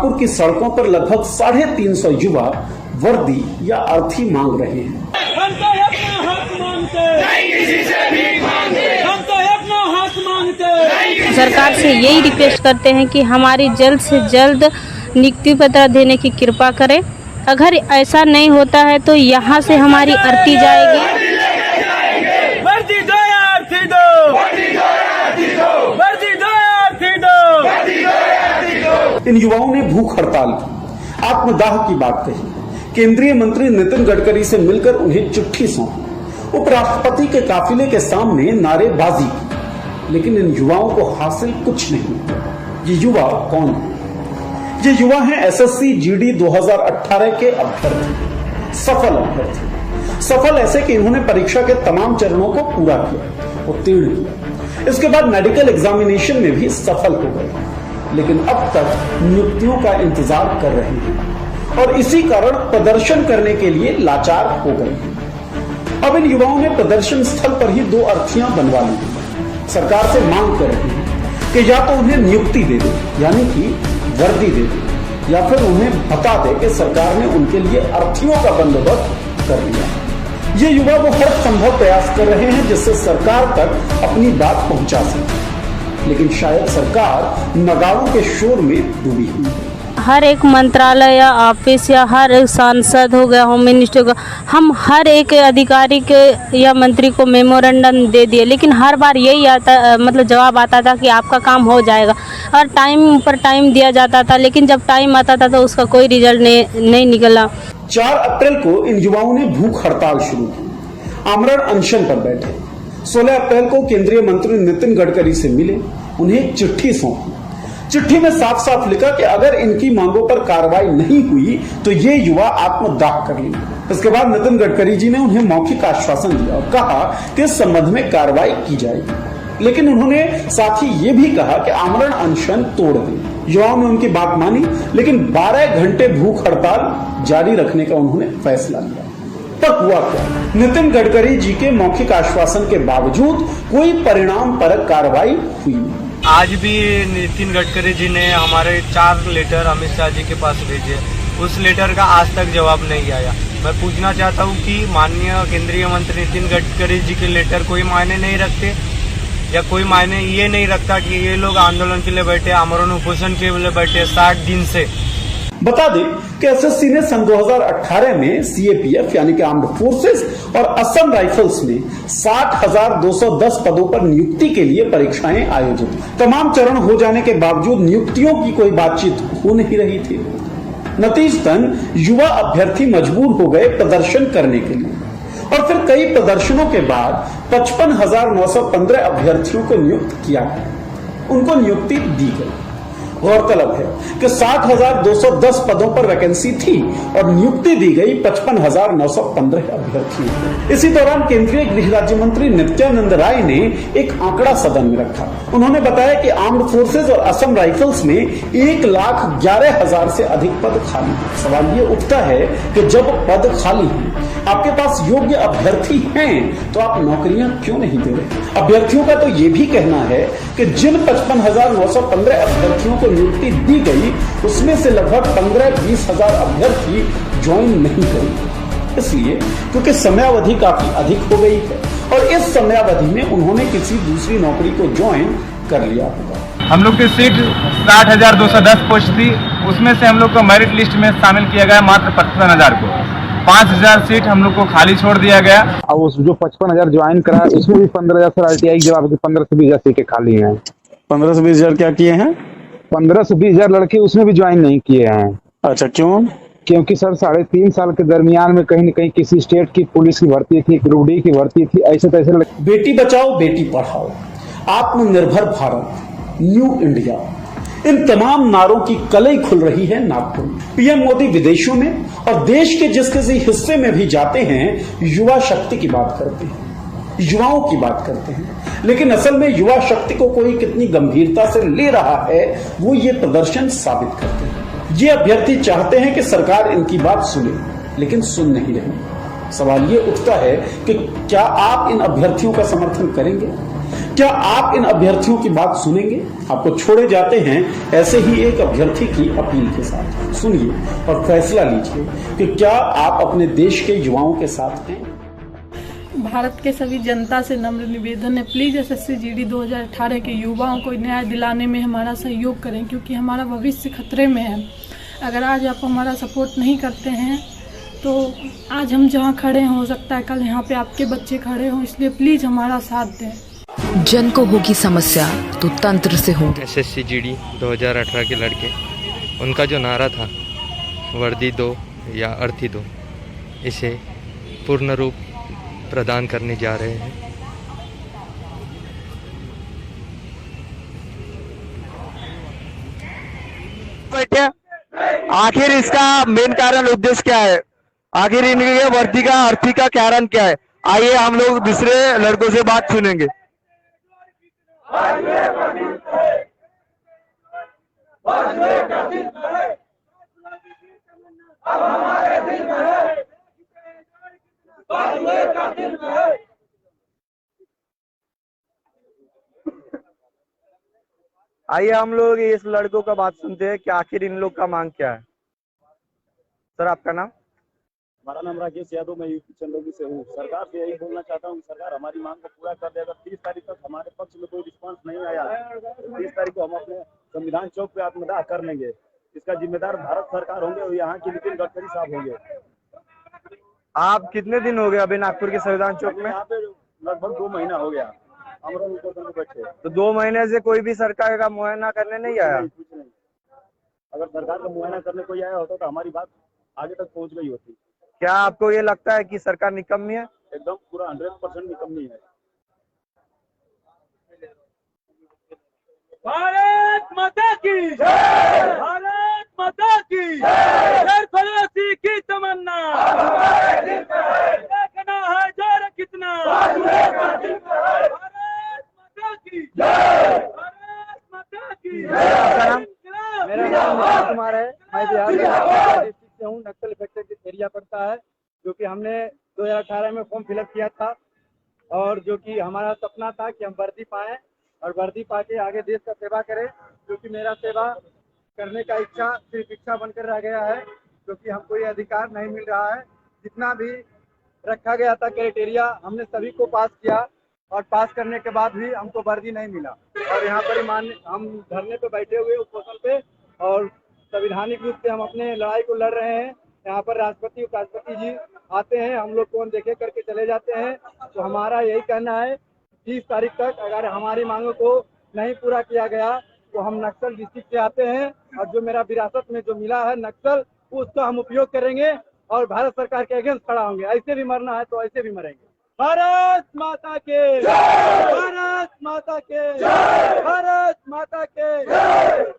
नागपुर की सड़कों पर लगभग 350 युवा वर्दी या अर्थी मांग रहे हैं। हम तो अपना हक मांगते, नहीं किसी से भीख मांगते, हम तो अपना हक मांगते। सरकार से यही रिक्वेस्ट करते हैं कि हमारी जल्द से जल्द नियुक्ति पत्र देने की कृपा करें। अगर ऐसा नहीं होता है तो यहाँ से हमारी अर्थी जाएगी। वर्दी दो या अर्थी दो, वर्दी दो या अर्थी दो, वर्दी दो या अर्थी दो, वर्दी दो या अर्थी दो। इन युवाओं ने भूख हड़ताल की, आत्मदाह की बात कही, केंद्रीय मंत्री नितिन गडकरी से मिलकर उन्हें चिट्ठी सौंपी, उपराष्ट्रपति के काफिले के सामने नारेबाजी की, लेकिन इन युवाओं को हासिल कुछ नहीं हुआ। ये युवा कौन है? ये युवा हैं एसएससी जीडी 2018 के अभ्यर्थी, सफल अभ्यर्थी। सफल ऐसे कि इन्होंने परीक्षा के तमाम चरणों को पूरा किया, उत्तीर्ण किया। इसके बाद मेडिकल एग्जामिनेशन में भी सफल हो गए, लेकिन अब तक नियुक्तियों का इंतजार कर रहे हैं और इसी कारण प्रदर्शन करने के लिए लाचार हो गए हैं। अब इन युवाओं ने प्रदर्शन स्थल पर ही 2 अर्थियां बनवा ली। सरकार से मांग कर रहे हैं कि या तो उन्हें नियुक्ति दे दे, यानी कि वर्दी दे दे, या फिर उन्हें बता दे कि सरकार ने उनके लिए अर्थियों का बंदोबस्त कर लिया। ये युवा वो हर संभव प्रयास कर रहे हैं जिससे सरकार तक अपनी बात पहुंचा सके, लेकिन शायद सरकार नगाड़ों के शोर में डूबी हुई है। हर एक मंत्रालय या ऑफिस या हर एक सांसद हो गया, होम मिनिस्टर का, हम हर एक अधिकारी के या मंत्री को मेमोरेंडम दे दिए, लेकिन हर बार यही आता, मतलब जवाब आता था कि आपका काम हो जाएगा और टाइम पर टाइम दिया जाता था, लेकिन जब टाइम आता था तो उसका कोई रिजल्ट नहीं निकला। 4 अप्रैल को इन युवाओं ने भूख हड़ताल शुरू की, आमरण अनशन पर बैठे। 16 अप्रैल को केंद्रीय मंत्री नितिन गडकरी से मिले, उन्हें एक चिट्ठी सौंपी। चिट्ठी में साफ साफ लिखा कि अगर इनकी मांगों पर कार्रवाई नहीं हुई तो ये युवा आत्मदाह कर लेंगे। इसके बाद नितिन गडकरी जी ने उन्हें मौखिक आश्वासन दिया और कहा कि इस संबंध में कार्रवाई की जाएगी, लेकिन उन्होंने साथ ही ये भी कहा कि आमरण अनशन तोड़ दें। युवाओं ने उनकी बात मानी, लेकिन 12 घंटे भूख हड़ताल जारी रखने का उन्होंने फैसला लिया। तब हुआ क्या? नितिन गडकरी जी के मौखिक आश्वासन के बावजूद कोई परिणाम परक कार्रवाई हुई नहीं। आज भी नितिन गडकरी जी ने हमारे 4 लेटर अमित शाह जी के पास भेजे, उस लेटर का आज तक जवाब नहीं आया। मैं पूछना चाहता हूँ कि माननीय केंद्रीय मंत्री नितिन गडकरी जी के लेटर कोई मायने नहीं रखते, या कोई मायने ये नहीं रखता कि ये लोग आंदोलन के लिए बैठे, आमरण उपोषण के लिए बैठे 60 दिन से। बता दें कि एसएससी ने सन 2018 में सीएपीएफ यानी कि आर्म्ड फोर्सेस और असम राइफल्स में 60,210 पदों पर नियुक्ति के लिए परीक्षाएं आयोजित की। तमाम चरण हो जाने के बावजूद नियुक्तियों की कोई बातचीत हो नहीं रही थी। नतीजतन युवा अभ्यर्थी मजबूर हो गए प्रदर्शन करने के लिए, और फिर कई प्रदर्शनों के बाद 55,915 अभ्यर्थियों को नियुक्त किया गया, उनको नियुक्ति दी गई। गौरतलब है कि 60,210 पदों पर वैकेंसी थी और नियुक्ति दी गई 55,915 अभ्यर्थियों। इसी दौरान केंद्रीय गृह राज्य मंत्री नित्यानंद राय ने एक आंकड़ा सदन में रखा। उन्होंने बताया कि आर्म्ड फोर्सेज और असम राइफल्स में 1,11,000 से अधिक पद खाली हैं। सवाल ये उठता है कि जब पद खाली हैं, आपके पास योग्य अभ्यर्थी हैं, तो आप नौकरियां क्यों नहीं दे रहे? अभ्यर्थियों का तो ये भी कहना है कि जिन 55,915 अभ्यर्थियों को नियुक्ति दी गई, उसमें से लगभग 15-20 हजार अभ्यर्थी ज्वाइन नहीं करेंगे, इसलिए क्योंकि समयावधि काफी अधिक हो गई है और इस समयावधि में उन्होंने किसी दूसरी नौकरी को ज्वाइन कर लिया होगा। हम लोग की सीट 60,210 पोस्ट थी, उसमें से हम लोग को मेरिट लिस्ट में शामिल किया गया मात्र 55,000 को। 5,000 सीट हम लोग को खाली छोड़ दिया गया। अब उस जो 55,000 ज्वाइन करा, उसमें भी 15,000 सर आरटीआई के जवाब 15 से 20,000 सीटें खाली हैं। 15 से 20,000 क्या किए हैं? 15 से 20,000 लड़के उसमें भी ज्वाइन नहीं किए हैं। अच्छा, क्यों? क्योंकि सर 3.5 साल के दरमियान में कहीं न कहीं किसी स्टेट की पुलिस की भर्ती थी, रूडी की भर्ती थी, ऐसे तैसे। बेटी बचाओ बेटी पढ़ाओ, आत्मनिर्भर भारत, न्यू इंडिया, इन तमाम नारों की कलई खुल रही है नागपुर में। पीएम मोदी विदेशों में और देश के जिस किसी हिस्से में भी जाते हैं, युवा शक्ति की बात करते हैं, युवाओं की बात करते हैं, लेकिन असल में युवा शक्ति को कोई कितनी गंभीरता से ले रहा है, वो ये प्रदर्शन साबित करते हैं। ये अभ्यर्थी चाहते हैं कि सरकार इनकी बात सुने, लेकिन सुन नहीं रही। सवाल ये उठता है कि क्या आप इन अभ्यर्थियों का समर्थन करेंगे? क्या आप इन अभ्यर्थियों की बात सुनेंगे? आपको छोड़े जाते हैं ऐसे ही एक अभ्यर्थी की अपील के साथ। सुनिए और फैसला लीजिए कि क्या आप अपने देश के युवाओं के साथ हैं। भारत के सभी जनता से नम्र निवेदन है, प्लीज़ एसएससी जीडी 2018 के युवाओं को न्याय दिलाने में हमारा सहयोग करें, क्योंकि हमारा भविष्य खतरे में है। अगर आज आप हमारा सपोर्ट नहीं करते हैं तो आज हम जहां खड़े हैं हो सकता है कल यहां पे आपके बच्चे खड़े हों, इसलिए प्लीज़ हमारा साथ दें। जन को होगी समस्या तो तंत्र से होंगे। एसएससी जीडी 2018 के लड़के, उनका जो नारा था वर्दी दो या अर्थी दो, इसे पूर्ण रूप प्रदान करने जा रहे हैं। आखिर इसका मेन कारण उद्देश्य क्या है? आखिर इनके वर्दी का अर्थी का कारण क्या है? आइए हम लोग दूसरे लड़कों से बात सुनेंगे। आइए हम लोग इस लड़कों का बात सुनते हैं कि आखिर इन लोग का मांग क्या है। सर आपका नाम? हमारा नाम राकेश यादव, मैं यूपी चंदौली से हूँ। सरकार से यही बोलना चाहता हूँ, सरकार हमारी मांग को पूरा कर दे। अगर 30 तारीख तक हमारे पक्ष में कोई रिस्पांस नहीं आया, 30 तारीख को हम अपने संविधान चौक पे आत्मदाह कर लेंगे। इसका जिम्मेदार भारत सरकार होंगे और यहाँ के नितिन गडकरी साहब होंगे। आप कितने दिन हो गए अभी नागपुर के संविधान चौक में? यहाँ पे लगभग 2 महीना हो गया हम लोग बैठे। तो 2 महीने से कोई भी सरकार का मुआयना करने नहीं आया? कुछ नहीं। अगर सरकार का मुआयना करने कोई आया होता तो हमारी बात आगे तक पहुँच गई होती। क्या आपको ये लगता है कि सरकार निकम्मी है? एकदम पूरा 100% निकम्मी है। भारत माता की जय, भारत माता की जय, फलसी की तमन्ना देखना है जोर कितना, भारत माता की जय, भारत माता की जय। मेरा नाम नीतीश कुमार है, मैं बिहार के डिस्ट्रिक्ट से हूँ। नक्सल इफेक्टेड एरिया पड़ता है, जो कि हमने 2018 में फॉर्म फिलअप किया था और जो कि हमारा सपना था कि हम वर्दी पाएं और वर्दी पाके आगे देश का सेवा करें, क्योंकि मेरा सेवा करने का इच्छा सिर्फ इच्छा बनकर रह गया है, क्योंकि हमको ये अधिकार नहीं मिल रहा है। जितना भी रखा गया था क्राइटेरिया हमने सभी को पास किया और पास करने के बाद भी हमको वर्दी नहीं मिला। और यहाँ पर हम धरने पे बैठे हुए उपोषण पे और संवैधानिक रूप से हम अपने लड़ाई को लड़ रहे हैं। यहाँ पर राष्ट्रपति उपराष्ट्रपति जी आते हैं, हम लोग को देखे करके चले जाते हैं। तो हमारा यही कहना है 30 तारीख तक अगर हमारी मांगों को नहीं पूरा किया गया तो हम नक्सल डिस्ट्रिक्ट से आते हैं और जो मेरा विरासत में जो मिला है नक्सल, उसका हम उपयोग करेंगे और भारत सरकार के अगेंस्ट खड़ा होंगे। ऐसे भी मरना है तो ऐसे भी मरेंगे। भारत माता के, भारत माता के, भारत माता के।